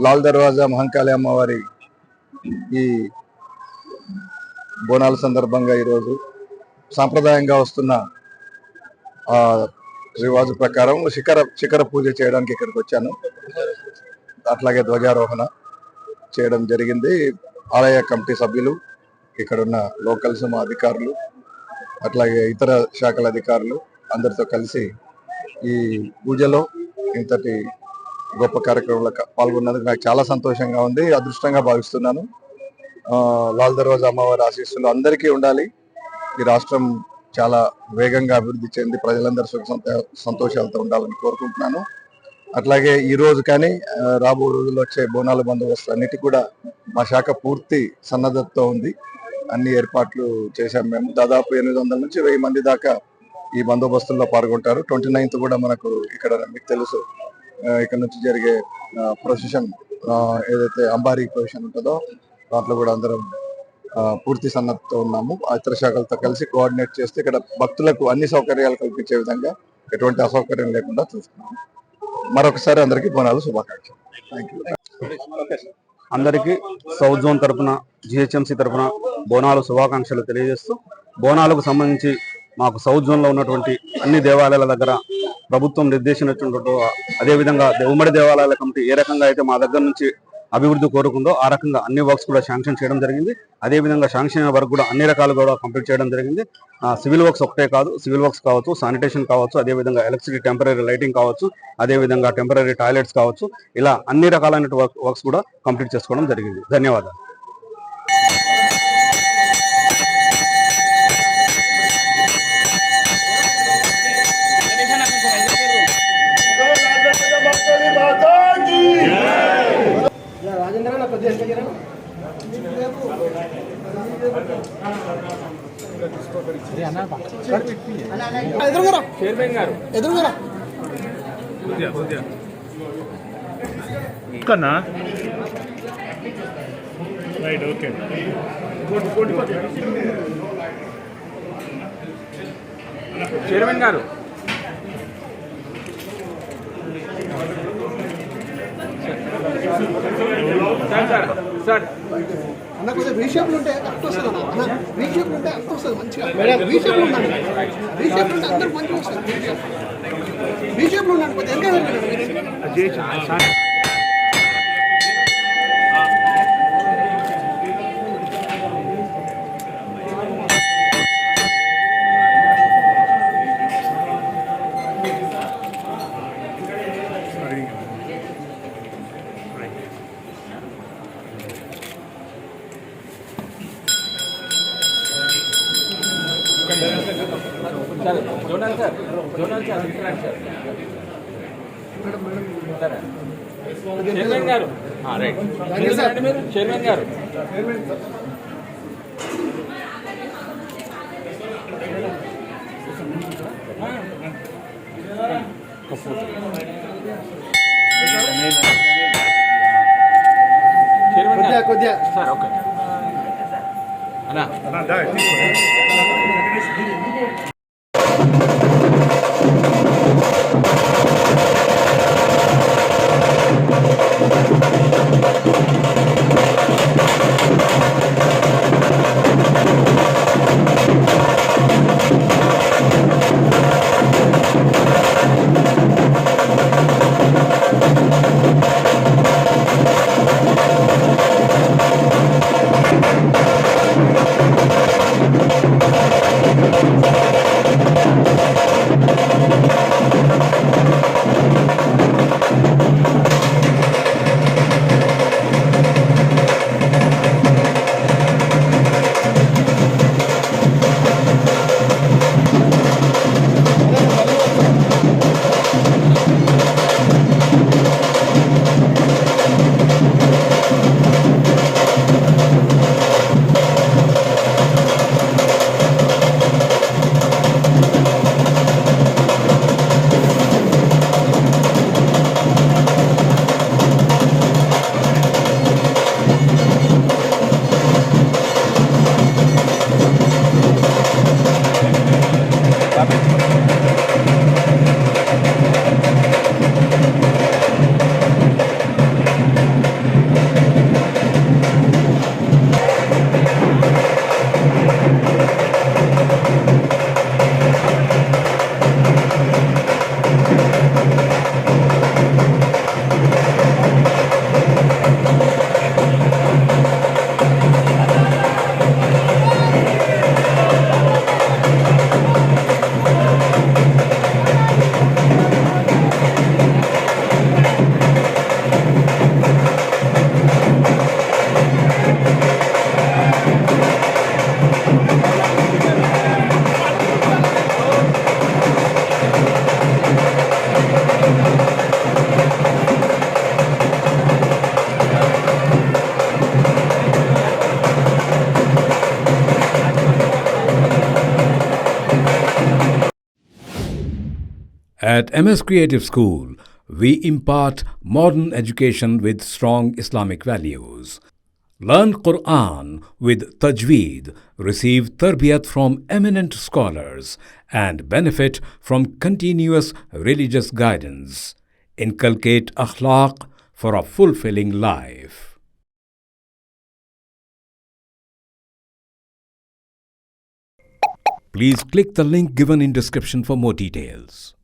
లాల్ దర్వాజా మహంకాళి అమ్మవారి ఈ బోనాల సందర్భంగా ఈరోజు సాంప్రదాయంగా వస్తున్న రివాజు ప్రకారం శిఖర పూజ చేయడానికి ఇక్కడికి వచ్చాను. అట్లాగే ధ్వజారోహణ చేయడం జరిగింది. ఆలయ కమిటీ సభ్యులు, ఇక్కడున్న లోకల్స్, మా అధికారులు, అట్లాగే ఇతర శాఖల అధికారులు అందరితో కలిసి ఈ పూజలో ఇంతటి గొప్ప కార్యక్రమంలో పాల్గొన్నందుకు నాకు చాలా సంతోషంగా ఉంది, అదృష్టంగా భావిస్తున్నాను. లాల్ దర్వాజా అమ్మవారి ఆశీస్సులు అందరికీ ఉండాలి. ఈ రాష్ట్రం చాలా వేగంగా అభివృద్ధి చెంది ప్రజలందరూ సుఖ సంతోషాలతో ఉండాలని కోరుకుంటున్నాను. అట్లాగే ఈ రోజు కానీ రాబో రోజుల్లో వచ్చే బోనాల బందోబస్తు అన్నిటి కూడా మా శాఖ పూర్తి సన్నద్ధతతో ఉంది. అన్ని ఏర్పాట్లు చేశాం మేము. దాదాపు 800 నుంచి 1000 మంది దాకా ఈ బందోబస్తుల్లో పాల్గొంటారు. 29th కూడా మనకు ఇక్కడ మీకు తెలుసు ఇక్కడ నుంచి జరిగే ప్రొసెషన్ ఏదైతే అంబారీ ప్రొసెషన్ ఉంటుందో దాంట్లో కూడా అందరం పూర్తి సన్నద్ధతో ఉన్నాము. ఇతర శాఖలతో కలిసి కోఆర్డినేట్ చేస్తే ఇక్కడ భక్తులకు అన్ని సౌకర్యాలు కల్పించే విధంగా ఎటువంటి అసౌకర్యం లేకుండా చూస్తున్నాము. మరొకసారి అందరికీ బోనాలు శుభాకాంక్షలు. Thank you. అందరికీ సౌత్ జోన్ తరఫున, జిహెచ్ఎంసీ తరఫున బోనాలు శుభాకాంక్షలు తెలియజేస్తూ, బోనాలకు సంబంధించి మాకు సౌత్ జోన్లో ఉన్నటువంటి అన్ని దేవాలయాల దగ్గర ప్రభుత్వం నిర్దేశించినటువంటి అదేవిధంగా ఉమ్మడి దేవాలయాల కమిటీ ఏ రకంగా అయితే మా దగ్గర నుంచి అభివృద్ధి కోరుకుందో ఆ రకంగా అన్ని వర్క్స్ కూడా శాంక్షన్ చేయడం జరిగింది. అదేవిధంగా శాంక్షన్ వర్క్ కూడా అన్ని రకాలు కూడా కంప్లీట్ చేయడం జరిగింది. సివిల్ వర్క్స్ ఒకటే కాదు, సివిల్ వర్క్స్ కావచ్చు, శానిటేషన్ కావచ్చు, అదేవిధంగా ఎలక్ట్రిసిటీ టెంపరీ లైటింగ్ కావచ్చు, అదేవిధంగా టెంపరీ టాయిలెట్స్ కావచ్చు, ఇలా అన్ని రకాలైన వర్క్స్ కూడా కంప్లీట్ చేసుకోవడం జరిగింది. ధన్యవాదాలు. కన్నా రైట్ ఓకే చైర్మన్ గారు సార్ అన్న కొంచెం రీషేప్లు ఉంటే కరెక్ట్ వస్తుంది అన్న. రీషేప్లు ఉంటే అర్థం వస్తుంది మంచిగా. రీషేప్లు ఉండాలి, రీషేప్లు ఉంటే అందరికి మంచిగా వస్తుంది. రీషేప్లు ఉండండి కొంచెం ఎంకరేజ్. జోనల్ సార్ చైర్మన్ గారు రైట్ చైర్మన్ గారు కొద్దిగా సార్ ఓకే అన్నా Thank you. At MS Creative School, we impart modern education with strong Islamic values. Learn Quran with Tajweed, receive tarbiyat from eminent scholars, and benefit from continuous religious guidance. Inculcate akhlaq for a fulfilling life. Please click the link given in description for more details.